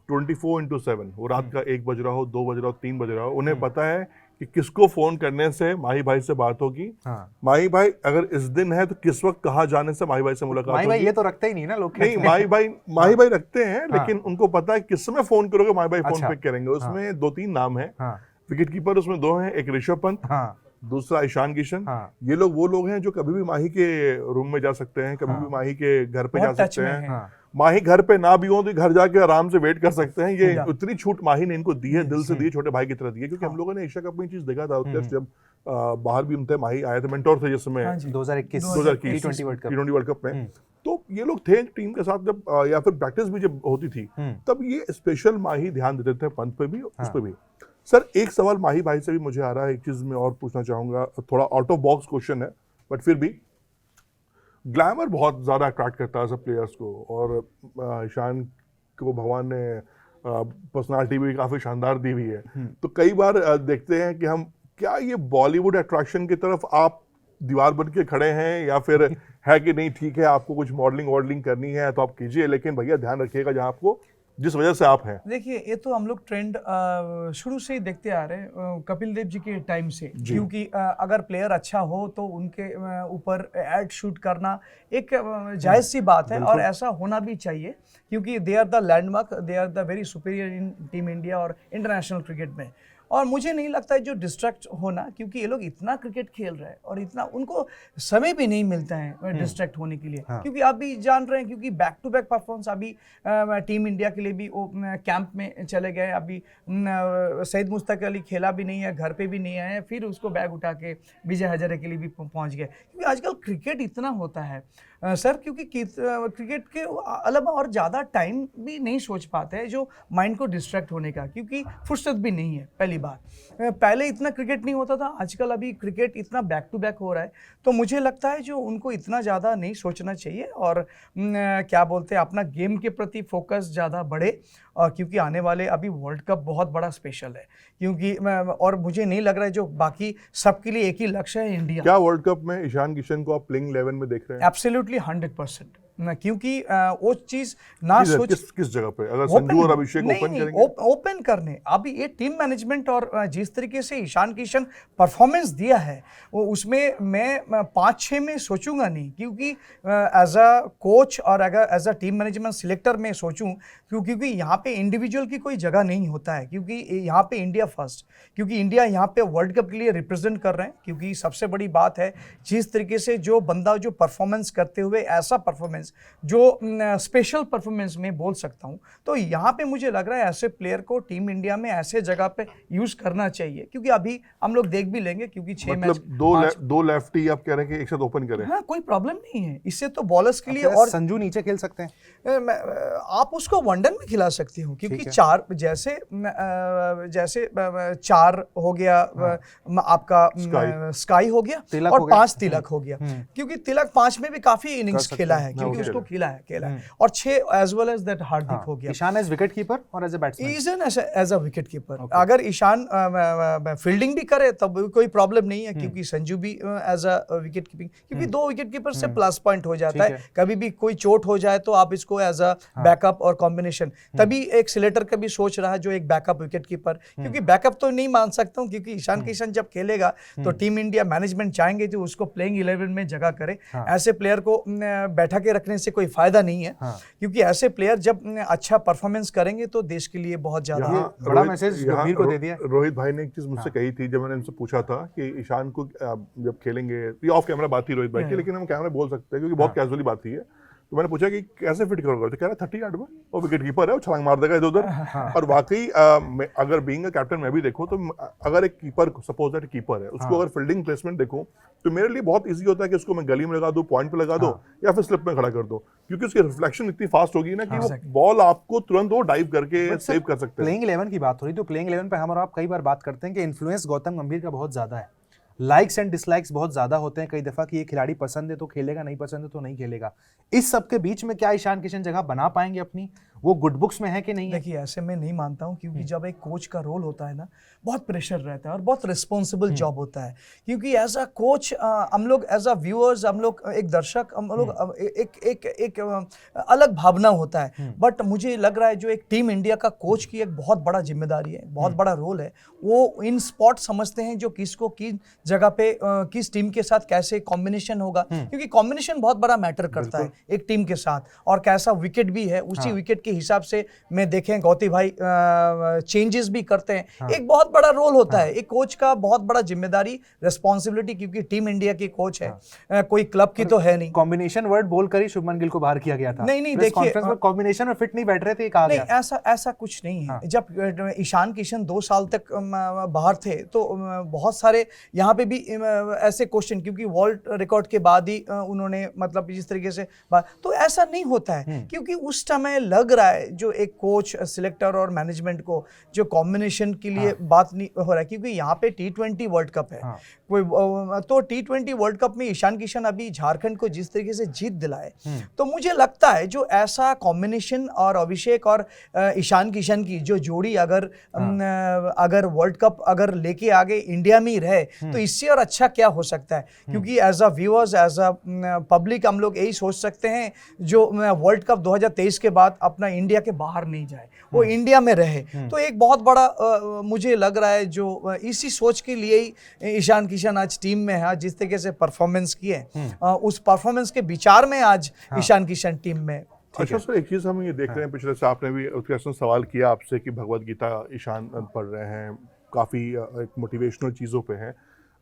24/7, वो रात का 1 बज रहा हो, 2 बज रहा हो, 3 बज रहा हो, उन्हें पता है कि किसको फोन करने से माही भाई से बात होगी। माही भाई अगर इस दिन है तो किस वक्त कहाँ जाने से माही भाई से मुलाकात होगी। माही भाई ये तो रखते ही नहीं ना लोग। नहीं, माही भाई रखते हैं, लेकिन उनको पता है किस समय फोन करोगे माही भाई फोन पिक करेंगे। उसमें 2-3 नाम है, विकेट कीपर उसमें 2 हैं, एक ऋषभ पंत, दूसरा ईशान किशन। ये लोग वो लोग हैं जो कभी भी माही के रूम में जा सकते हैं, कभी भी माही के घर पे जा सकते हैं। माही घर पे ना भी हो तो घर जाके आराम से वेट कर सकते हैं। ये उतनी छूट माही ने इनको दी है, दिल से दी है, छोटे भाई की तरह दी है। क्योंकि हम लोगों ने एशिया कप में चीज देखा था, जब बाहर भी थे, माही आए थे, मेंटोर थे जिस समय 2021 T20 वर्ल्ड कप में। तो ये लोग थे टीम के साथ, जब या फिर प्रैक्टिस भी जब होती थी, तब ये स्पेशल माही ध्यान देते थे पंत पे भी, उस पे भी। सर एक सवाल माही भाई से भी मुझे आ रहा है, एक चीज मैं और पूछना चाहूंगा, थोड़ा आउट ऑफ बॉक्स क्वेश्चन है, बट फिर भी ग्लैमर बहुत ज्यादा अट्रैक्ट करता है सब प्लेयर्स को, और ईशान को भगवान ने पर्सनालिटी भी काफी शानदार दी हुई है। तो कई बार देखते हैं कि हम, क्या ये बॉलीवुड अट्रैक्शन की तरफ आप दीवार बन के खड़े हैं, या फिर है कि नहीं ठीक है आपको कुछ मॉडलिंग वॉडलिंग करनी है तो आप कीजिए, लेकिन भैया ध्यान रखिएगा जहां आपको, जिस वजह से आप हैं। देखिए, ये तो हम लोग ट्रेंड शुरू से ही देखते आ रहे हैं, कपिल देव जी के टाइम से, क्योंकि अगर प्लेयर अच्छा हो तो उनके ऊपर एड शूट करना एक जायज़ सी बात है, और ऐसा होना भी चाहिए, क्योंकि they are the landmark, they are the very superior in team India और इंटरनेशनल क्रिकेट में। और मुझे नहीं लगता है जो डिस्ट्रैक्ट होना, क्योंकि ये लोग इतना क्रिकेट खेल रहे हैं और इतना उनको समय भी नहीं मिलता है डिस्ट्रैक्ट होने के लिए। क्योंकि आप भी जान रहे हैं, क्योंकि बैक टू बैक परफॉर्मेंस, अभी टीम इंडिया के लिए भी वो कैंप में चले गए, अभी सैयद मुश्ताक अली खेला भी नहीं है, घर पे भी नहीं आए, फिर उसको बैग उठा के विजय हजारे के लिए भी पहुंच गए। क्योंकि आजकल क्रिकेट इतना होता है सर, क्योंकि क्रिकेट के अलावा और ज़्यादा टाइम भी नहीं सोच पाते हैं जो माइंड को डिस्ट्रैक्ट होने का, क्योंकि फुर्सत भी नहीं है पहली बात। पहले इतना क्रिकेट नहीं होता था, आजकल अभी क्रिकेट इतना बैक टू बैक हो रहा है, तो मुझे लगता है जो उनको इतना ज़्यादा नहीं सोचना चाहिए और क्या बोलते हैं अपना गेम के प्रति फोकस ज़्यादा बढ़े, क्योंकि आने वाले अभी वर्ल्ड कप बहुत बड़ा स्पेशल है, क्योंकि और मुझे नहीं लग रहा है जो बाकी सबके लिए एक ही लक्ष्य है इंडिया। क्या वर्ल्ड कप में ईशान किशन को आप प्लेइंग 11 में देख रहे हैं? एब्सोल्युटली 100%, क्योंकि वो चीज ना सोच किस जगह पे अगर संजू और अभिषेक ओपन करेंगे? ओपन करने अभी ये टीम मैनेजमेंट और जिस तरीके से ईशान किशन परफॉर्मेंस दिया है वो उसमें मैं 5-6 में सोचूंगा नहीं, क्योंकि एज अ कोच और अगर as a team management selector में सोचूं, क्योंकि यहाँ पे इंडिविजुअल की कोई जगह नहीं होता है, क्योंकि यहाँ पे इंडिया फर्स्ट, क्योंकि इंडिया यहाँ पे वर्ल्ड कप के लिए रिप्रेजेंट कर रहे हैं, क्योंकि सबसे बड़ी बात है जिस तरीके से जो बंदा जो परफॉर्मेंस करते हुए ऐसा परफॉर्मेंस जो स्पेशल परफॉर्मेंस में बोल सकता हूं, तो यहाँ पे मुझे लग रहा है ऐसे प्लेयर को टीम इंडिया में ऐसे जगह पे यूज करना चाहिए, क्योंकि अभी हम लोग देख भी लेंगे, क्योंकि 6 मैच दो लेफ्टी आप कह रहे हैं कि एक साथ ओपन करें? हाँ, कोई प्रॉब्लम नहीं है इससे, तो बॉलर्स के लिए। और संजू नीचे खेल सकते हैं, आप उसको वनडे में खिला सकते हो, क्योंकि चार जैसे चार हो गया, आपका स्काई हो गया और 5 तिलक हो गया, क्योंकि तिलक 5 में भी काफी इनिंग्स खेला है, क्योंकि उसको खेला है और 6 as well as that Hardik हो गया। ईशान एज विकेट कीपर और as a batsman, Ishan as a wicket keeper. अगर ईशान फील्डिंग भी करे तब भी कोई प्रॉब्लम नहीं है, क्योंकि संजू भी एज अ विकेट कीपिंग, क्योंकि 2 विकेट कीपर से प्लस पॉइंट हो जाता है, कभी भी कोई चोट हो जाए तो आप इसको एज अ बैकअप और कॉम्बिनेशन, तभी एक सिलेक्टर का भी सोच रहा है जो एक बैकअप विकेट कीपर, क्योंकि बैकअप तो नहीं मान सकता हूँ, क्योंकि ईशान किशन जब खेलेगा तो टीम इंडिया मैनेजमेंट चाहेंगे तो उसको प्लेइंग 11 में जगह करे। ऐसे प्लेयर को बैठा के रखने से कोई फायदा नहीं है, क्योंकि ऐसे प्लेयर जब अच्छा परफॉर्मेंस करेंगे तो देश के लिए बहुत ज्यादा बड़ा मैसेज गंभीर को दे दिया। रोहित भाई ने एक चीज मुझसे कही थी जब मैंने उनसे पूछा था कि ईशान को जब खेलेंगे, ये ऑफ कैमरा बात थी रोहित भाई की, लेकिन हम कैमरा बोल सकते हैं क्योंकि बहुत कैजुअली बात थी है, तो मैंने पूछा कि कैसे फिट करोगे, तो कह रहा 30 यार्ड में, वो विकेट कीपर है, वो छलांग मार देगा इधर उधर। और वाकई अगर बीइंग अ कैप्टन मैं भी देखूं तो अगर एक कीपर, सपोज दैट कीपर है, उसको अगर फील्डिंग प्लेसमेंट देखूं तो मेरे लिए बहुत इजी होता है कि उसको मैं गली में लगा दूं, पॉइंट पे लगा दूं या फिर स्लिप में खड़ा कर दूं, क्योंकि उसकी रिफ्लेक्शन इतनी फास्ट होगी ना कि वो बॉल आपको तुरंत वो डाइव करके सेव कर सकते हैं। प्लेइंग 11 की बात हो रही, तो प्लेइंग 11 पे हम और आप कई बार बात करते हैं कि इन्फ्लुएंस गौतम गंभीर का बहुत ज्यादा है, लाइक्स एंड डिसलाइक्स बहुत ज्यादा होते हैं कई दफा कि ये खिलाड़ी पसंद है तो खेलेगा, नहीं पसंद है तो नहीं खेलेगा। इस सब के बीच में क्या ईशान किशन जगह बना पाएंगे अपनी, वो गुड बुक्स में है कि नहीं? देखिए ऐसे मैं नहीं मानता हूँ, क्योंकि जब एक कोच का रोल होता है ना, बहुत प्रेशर रहता है और बहुत रिस्पॉन्सिबल जॉब होता है, क्योंकि एज अ कोच हम लोग एज अ व्यूअर्स, हम लोग एक दर्शक, हम लोग एक अलग भावना होता है, बट मुझे लग रहा है जो एक टीम इंडिया का कोच की एक बहुत बड़ा जिम्मेदारी है, बहुत बड़ा रोल है, वो इन स्पॉट समझते हैं जो किसको किस जगह पे किस टीम के साथ कैसे कॉम्बिनेशन होगा, क्योंकि कॉम्बिनेशन बहुत बड़ा मैटर करता है एक टीम के साथ, और कैसा विकेट भी है, उसी विकेट के हिसाब से मैं देखें गौती भाई चेंजेस भी करते हैं, एक बहुत बड़ा रोल होता है, एक कोच का बहुत बड़ा जिम्मेदारी, रिस्पॉन्सिबिलिटी, क्योंकि टीम इंडिया की कोच है, कोई क्लब की तो है नहीं। कॉम्बिनेशन वर्ड बोलकर ही शुभमन गिल को बाहर किया गया था। नहीं देखिए, कॉम्बिनेशन में फिट नहीं बैठ रहे थे, कहा गया। ऐसा कुछ नहीं है। जब ईशान किशन 2 साल तक बाहर थे तो बहुत सारे यहाँ पे भी ऐसे क्वेश्चन, क्योंकि वर्ल्ड रिकॉर्ड के बाद ही उन्होंने मतलब जिस तरीके से, तो ऐसा नहीं होता है, क्योंकि उस समय लग रहा है जो एक कोच, सिलेक्टर और मैनेजमेंट को जो कॉम्बिनेशन के लिए बात नहीं हो रहा है, क्योंकि यहाँ पे T20 वर्ल्ड कप है, कोई तो T20 वर्ल्ड कप में ईशान किशन अभी झारखंड को जिस तरीके से जीत दिलाए, तो मुझे लगता है जो ऐसा कॉम्बिनेशन और अभिषेक और ईशान किशन की जो जोड़ी अगर वर्ल्ड कप अगर लेके आगे इंडिया में ही रहे तो इससे और अच्छा क्या हो सकता है, क्योंकि as a viewers, as a public हम लोग यही सोच सकते हैं जो वर्ल्ड कप 2023 के बाद अपना इंडिया के बाहर नहीं जाए, वो इंडिया में रहे, तो एक बहुत बड़ा मुझे लग रहा है जो इसी सोच के लिए ही ईशान किशन आज टीम में है, जिस तरीके से परफॉर्मेंस किए, उस परफॉर्मेंस के विचार में आज ईशान किशन टीम में। अच्छा सर, एक चीज़ हम ये देख रहे हैं, पिछले से आपने भी क्वेश्चन सवाल किया आपसे कि भगवत गीता ईशान पढ़ रहे हैं, काफ़ी एक मोटिवेशनल चीज़ों पे हैं,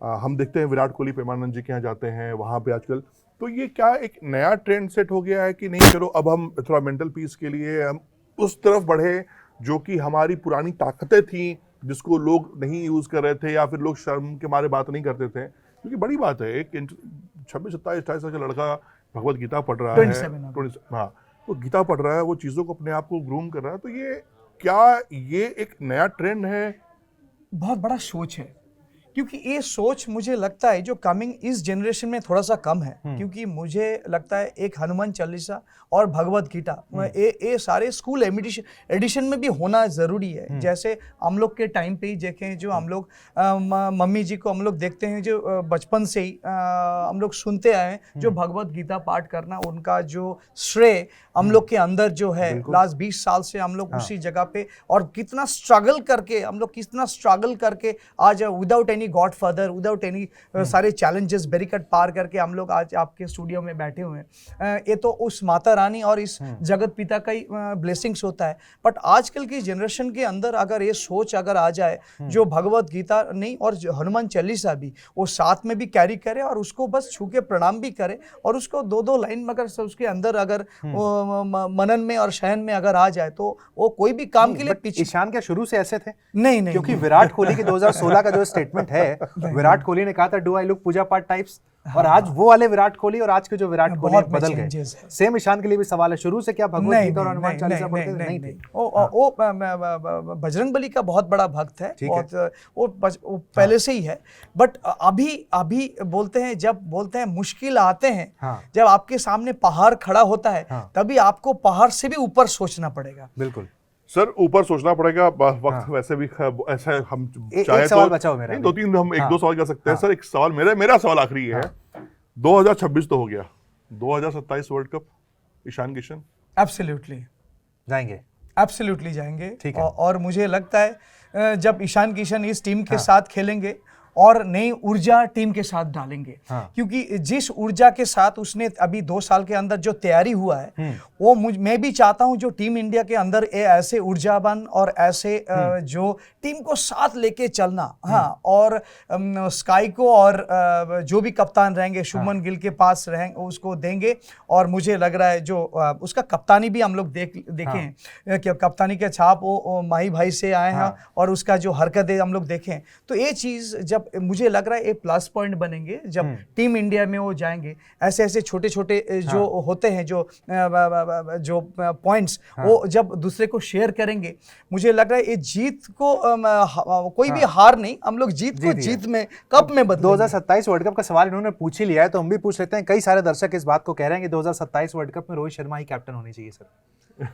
हम देखते हैं विराट कोहली प्रेमानंद जी के यहाँ जाते हैं, वहाँ पे आजकल, तो ये क्या एक नया ट्रेंड सेट हो गया है कि नहीं, चलो अब हम थोड़ा मेंटल पीस के लिए हम उस तरफ बढ़े जो कि हमारी पुरानी ताकतें थी जिसको लोग नहीं यूज़ कर रहे थे या फिर लोग शर्म के मारे बात नहीं करते थे, क्योंकि बड़ी बात है, एक 26, 27, 28 साल का लड़का भगवत गीता पढ़ रहा है, हाँ, वो गीता पढ़ रहा है, वो चीज़ों को अपने आप को ग्रूम कर रहा है, तो ये क्या ये एक नया ट्रेंड है बहुत बड़ा सोच है, क्योंकि ये सोच मुझे लगता है जो कमिंग इस जनरेशन में थोड़ा सा कम है, क्योंकि मुझे लगता है एक हनुमान चालीसा और भगवत गीता ये सारे स्कूल एडिशन में भी होना ज़रूरी है। जैसे हम लोग के टाइम पे ही देखें, जो हम लोग मम्मी जी को हम लोग देखते हैं, जो बचपन से ही हम लोग सुनते आए हैं, जो भगवत गीता पाठ करना, उनका जो श्रेय हम लोग के अंदर जो है लास्ट 20 साल से हम लोग उसी जगह पे, और कितना स्ट्रगल करके आज without any godfather, without any सारे चैलेंजेस बैरिकेड पार करके हम लोग आज आपके स्टूडियो में बैठे हुए हैं। ये तो उस माता रानी और इस जगत पिता का ही ब्लेसिंग्स होता है। बट आजकल की जनरेशन के अंदर अगर ये सोच अगर आ जाए, जो भगवत गीता नहीं और हनुमान चालीसा भी वो साथ में भी कैरी करे और उसको बस छू के प्रणाम भी करे, और उसको 2-2 लाइन में अगर उसके अंदर अगर मनन में और शयन में अगर आ जाए, तो वो कोई भी काम के लिए पीछे। ईशान क्या शुरू से ऐसे थे? नहीं, क्योंकि विराट कोहली के 2016 का जो स्टेटमेंट है, विराट कोहली ने कहा था डू आई लुक पूजा पाठ टाइप्स, और आज वो वाले विराट कोहली और आज के जो विराट कोहली बदल गए। सेम ईशान के लिए भी सवाल है, शुरू से क्या भगवत गीता और हनुमान चालीसा पढ़ते थे? नहीं थे। वो बजरंगबली का बहुत बड़ा भक्त है, वो पहले से ही है। बट अभी बोलते हैं, जब बोलते हैं मुश्किल आते हैं, जब आपके सामने पहाड़ खड़ा होता है, तभी आपको पहाड़ से भी ऊपर सोचना पड़ेगा। बिल्कुल सर, ऊपर सोचना पड़ेगा। वक्त वैसे भी ऐसा हम चाहे तो बचाओ मेरा, 2-3 हम 1-2 सवाल कर सकते हैं। सर एक सवाल मेरा सवाल आखिरी है। 2026 तो हो गया, 2027 World Cup, Ishan Kishan absolutely जाएंगे। ठीक है। और मुझे लगता है जब ईशान किशन इस टीम के साथ खेलेंगे और नई ऊर्जा टीम के साथ डालेंगे, क्योंकि जिस ऊर्जा के साथ उसने अभी 2 साल के अंदर जो तैयारी हुआ है, वो मैं भी चाहता हूं जो टीम इंडिया के अंदर ऐसे ऊर्जावान और ऐसे जो टीम को साथ लेके चलना। और स्काई को और जो भी कप्तान रहेंगे, शुभमन गिल के पास रहेंगे, उसको देंगे। और मुझे लग रहा है जो उसका कप्तानी भी हम लोग देखें हैं कि कप्तानी के छाप वो माही भाई से आए हैं, और उसका जो हरकतें हम लोग देखें, तो ये चीज़ जब मुझे लग रहा है एक प्लस पॉइंट बनेंगे जब टीम इंडिया में वो जाएंगे। ऐसे छोटे छोटे जो होते हैं जो पॉइंट्स, वो जब दूसरे को शेयर करेंगे, मुझे लग रहा है ये जीत को कोई भी हार नहीं, हम लोग जीत में कप में बदलेंगे। 2027 वर्ल्ड कप का सवाल इन्होंने पूछ ही लिया है, तो हम भी पूछ लेते हैं। कई सारे दर्शक इस बात को कह रहे हैं कि 2027 वर्ल्ड कप में रोहित शर्मा ही कैप्टन होनी चाहिए सर।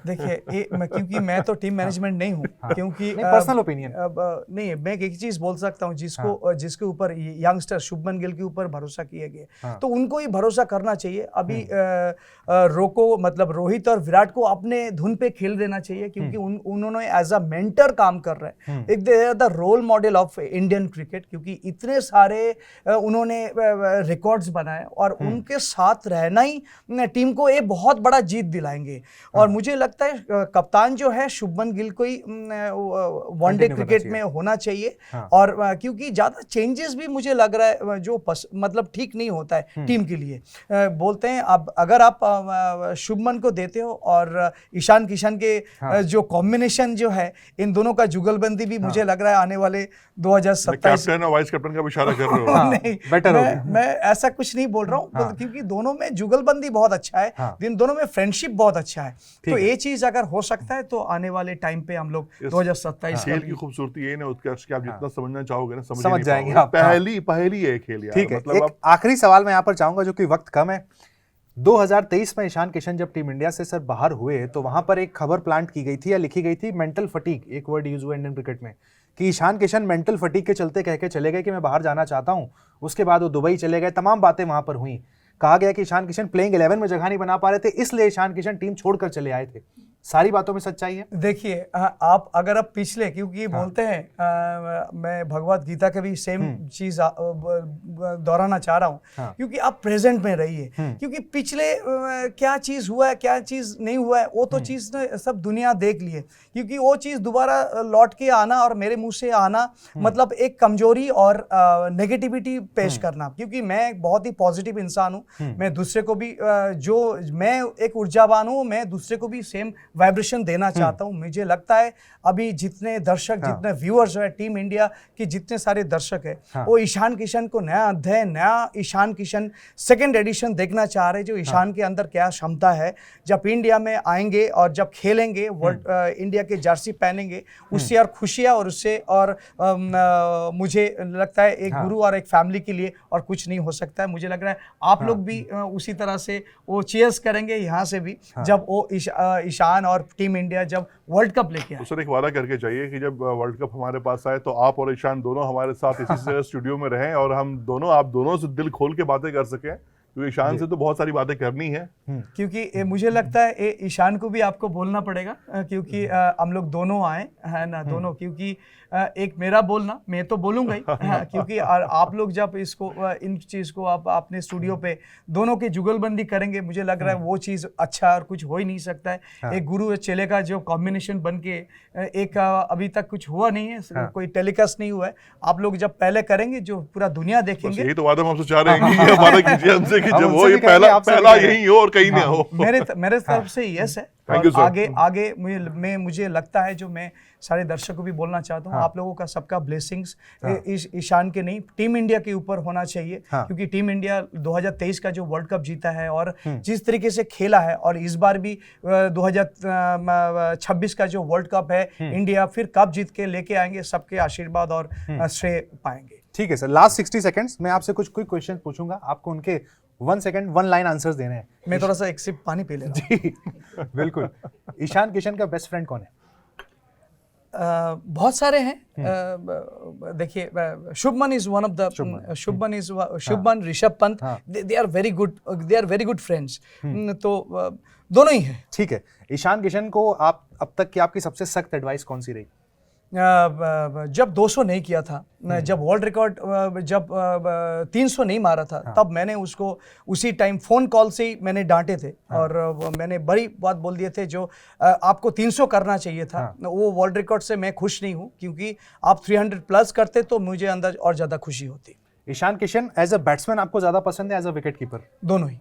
देखिए, क्योंकि मैं तो टीम मैनेजमेंट नहीं हूँ, क्योंकि पर्सनल ओपिनियन नहीं, मैं एक चीज बोल सकता हूँ, जिसके ऊपर यंगस्टर शुभमन गिल के ऊपर भरोसा किया गया, तो उनको ही भरोसा करना चाहिए। अभी मतलब रोहित और विराट को अपने धुन पे खेल देना चाहिए, क्योंकि उन्होंने एज अ मेंटर काम कर रहे हैं। एक the role model of Indian cricket, क्योंकि इतने सारे उन्होंने रिकॉर्ड्स बनाए, और उनके साथ रहना ही टीम को एक बहुत बड़ा जीत दिलाएंगे। और मुझे लगता है कप्तान जो है शुभमन गिल को ही वनडे क्रिकेट में होना चाहिए। और क्योंकि ज्यादा चेंजेस भी मुझे लग रहा है जो मतलब ठीक नहीं होता है टीम के लिए। बोलते हैं अब अगर आप शुभमन को देते हो और ईशान किशन के जो कॉम्बिनेशन जो है, इन दोनों का जुगलबंदी भी मुझे लग रहा है आने वाले 2027 कैप्टन और वाइस कैप्टन का इशारा कर रहे हो। नहीं, मैं ऐसा कुछ नहीं बोल रहा हूँ, क्योंकि दोनों में जुगलबंदी बहुत अच्छा है, दोनों में फ्रेंडशिप बहुत अच्छा है। तो ये चीज अगर हो सकता है तो आने वाले टाइम पे हम लोग 2027 खेल की खूबसूरती ये ना उत्कर्ष कि आप जितना समझना चाहोगे ना समझ जाएंगे। पहली है खेल यार। ठीक है, एक आखिरी सवाल मैं यहाँ पर चाहूंगा, जो कि वक्त कम है। 2023 में ईशान किशन जब टीम इंडिया से सर बाहर हुए, तो वहां पर एक खबर प्लांट की गई थी या लिखी गई थी, मेंटल फटीग, एक वर्ड यूज हुआ इंडियन क्रिकेट में, कि ईशान किशन मेंटल फटीग के चलते कह के चले गए कि मैं बाहर जाना चाहता हूं। उसके बाद वो दुबई चले गए, तमाम बातें वहां पर हुई। कहा गया कि ईशान किशन प्लेइंग 11 में जगह नहीं बना पा रहे थे, इसलिए ईशान किशन टीम छोड़कर चले आए थे। सारी बातों में सच्चाई है? देखिए, आप अगर आप पिछले, क्योंकि बोलते हैं मैं भगवत गीता के भी सेम चीज दोहराना चाह रहा हूँ, क्योंकि आप प्रेजेंट में रहिए, क्योंकि पिछले क्या चीज हुआ है, क्या चीज नहीं हुआ है, वो तो चीज सब दुनिया देख लिए, क्योंकि वो चीज दोबारा लौट के आना और मेरे मुंह से आना मतलब एक कमजोरी और नेगेटिविटी पेश करना। क्योंकि मैं एक बहुत ही पॉजिटिव इंसान हूँ, मैं दूसरे को भी जो मैं एक ऊर्जावान हूँ, मैं दूसरे को भी सेम वाइब्रेशन देना चाहता हूँ। मुझे लगता है अभी जितने दर्शक, जितने व्यूअर्स है टीम इंडिया के, जितने सारे दर्शक है वो ईशान किशन को नया अध्याय, नया ईशान किशन सेकंड एडिशन देखना चाह रहे हैं। जो ईशान के अंदर क्या क्षमता है, जब इंडिया में आएंगे और जब खेलेंगे, वर्ल्ड इंडिया के जर्सी पहनेंगे, उससे और खुशियाँ और उससे और मुझे लगता है एक गुरु और एक फैमिली के लिए और कुछ नहीं हो सकता है। मुझे लग रहा है आप लोग भी उसी तरह से वो चीयर्स करेंगे यहाँ से भी जब वो ईशान और टीम इंडिया जब वर्ल्ड कप लेके आए। तो सर एक वादा करके चाहिए कि जब वर्ल्ड कप हमारे पास आए तो आप और ईशान दोनों हमारे साथ इसी तरह स्टूडियो में रहें और हम दोनों, आप दोनों से दिल खोल के बातें कर सकें, क्योंकि ईशान से तो बहुत सारी बातें करनी है। क्योंकि मुझे लगता है ईशान को भी आपको बोलना पड़ेगा, क्योंकि हम लोग दोनों आए है ना, दोनों, क्योंकि एक मेरा बोलना, मैं तो बोलूंगा ही क्योंकि आप लोग जब इसको इन चीज़ को आप अपने स्टूडियो पे दोनों की जुगलबंदी करेंगे, मुझे लग रहा है वो चीज़ अच्छा और कुछ हो ही नहीं सकता है। एक गुरु चेले का जो कॉम्बिनेशन बन के एक अभी तक कुछ हुआ नहीं है, कोई टेलीकास्ट नहीं हुआ है। आप लोग जब पहले करेंगे जो पूरा दुनिया देखेंगे, यही तो वादा हम आपसे चाह रहे हैं कि वादा कीजिए हमसे कि जब वो ये पहला यही हो और कहीं ना हो। मेरे तरफ से यस है। और आगे मुझे लगता है, जो मैं सारे दर्शकों को भी बोलना चाहता हूँ, आप लोगों का सबका ब्लेसिंग्स ईशान के नहीं, टीम इंडिया के ऊपर होना चाहिए। क्योंकि टीम इंडिया 2023 का जो वर्ल्ड कप जीता है और जिस तरीके से खेला है, और इस बार भी 2026 का जो वर्ल्ड कप है, इंडिया फिर कप जीत के लेके आएंगे, सबके आशीर्वाद और श्रेय पाएंगे। ठीक है सर, लास्ट 60 सेकंड्स मैं आपसे कुछ क्विक क्वेश्चन पूछूंगा, आपको उनके 1 सेकंड 1 लाइन आंसर्स देने हैं। मैं थोड़ा सा एक सिप पानी पी ले रहा हूं। जी बिल्कुल। ईशान किशन का बेस्ट फ्रेंड कौन है? बहुत सारे हैं। देखिए, Shubman is one of the, Shubman, Rishabh Pant, they are very good friends. तो दोनों ही हैं। ठीक है, ईशान किशन को आप अब तक की आपकी सबसे सख्त एडवाइस कौन सी रही? जब 200 नहीं किया था, जब वर्ल्ड रिकॉर्ड, जब 300 नहीं मारा था, तब मैंने उसको उसी टाइम फोन कॉल से ही मैंने डांटे थे। और मैंने बड़ी बात बोल दिए थे, जो आपको 300 करना चाहिए था। वो वर्ल्ड रिकॉर्ड से मैं खुश नहीं हूँ, क्योंकि आप 300 प्लस करते तो मुझे अंदर और ज़्यादा खुशी होती। Ishan Kishan as a batsman आपको ज़्यादा पसंद है एज अ विकेट कीपर? दोनों ही,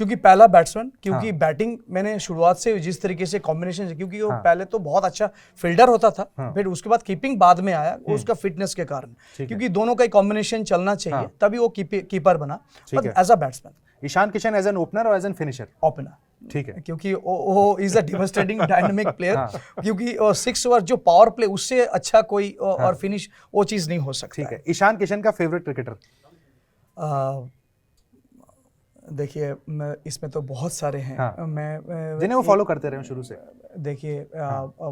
क्योंकि पहला बैट्समैन, क्योंकि बैटिंग मैंने शुरुआत से जिस तरीके से कॉम्बिनेशन है, क्योंकि वो पहले तो बहुत अच्छा फील्डर होता था, फिर उसके बाद कीपिंग बाद में आया, उसका फिटनेस के कारण, क्योंकि दोनों का कॉम्बिनेशन चलना चाहिए, तभी वो कीपर बना। But as a batsman Ishan Kishan as an opener और एज एन फिनिशर? ओपनर। ठीक है, क्योंकि वो is a devastating dynamic player, क्योंकि 6 ओवर जो पावर प्ले, उससे अच्छा कोई और फिनिश वो चीज़ नहीं हो सकती। ठीक है, ईशान किशन का फेवरेट क्रिकेटर? देखिए, इसमें तो बहुत सारे हैं। मैं जिन्हें वो फॉलो करते रहे शुरू से। देखिए,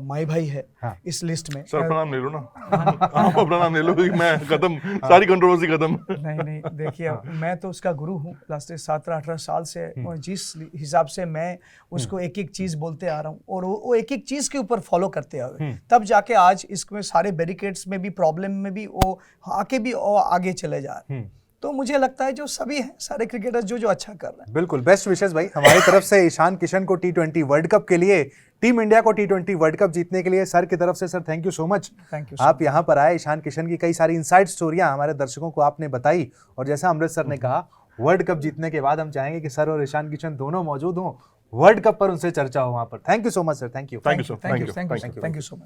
माई भाई है इस लिस्ट में। सर अपना नाम ले लो ना। आप अपना नाम ले लो, मैं खत्म, सारी कंट्रोवर्सी खत्म। नहीं, देखिए, मैं तो उसका गुरु हूँ लास्ट 17-18 साल से। जिस हिसाब से मैं उसको एक एक चीज़ बोलते आ रहा हूँ, और वो एक एक चीज़ के ऊपर फॉलो करते आ रहे, तब जाके आज इसमें सारे बैरिकेड्स में भी, प्रॉब्लम में भी वो आके भी आगे चले जा रहे हैं। तो मुझे लगता है जो सभी हैं, सारे क्रिकेटर्स जो अच्छा कर रहे हैं। बिल्कुल, बेस्ट विशेस भाई हमारी तरफ से ईशान किशन को T20 वर्ल्ड कप के लिए, टीम इंडिया को T20 वर्ल्ड कप जीतने के लिए सर की तरफ से sir thank you so much. Thank you. आप यहाँ पर आए, ईशान किशन की कई सारी इनसाइड स्टोरियां हमारे दर्शकों को आपने बताई, और जैसा अमृत सर ने कहा, वर्ल्ड कप जीतने के बाद हम चाहेंगे कि सर और ईशान किशन दोनों मौजूद हों, वर्ल्ड कप पर उनसे चर्चा हो वहां पर। Thank you so much sir. Thank you so much.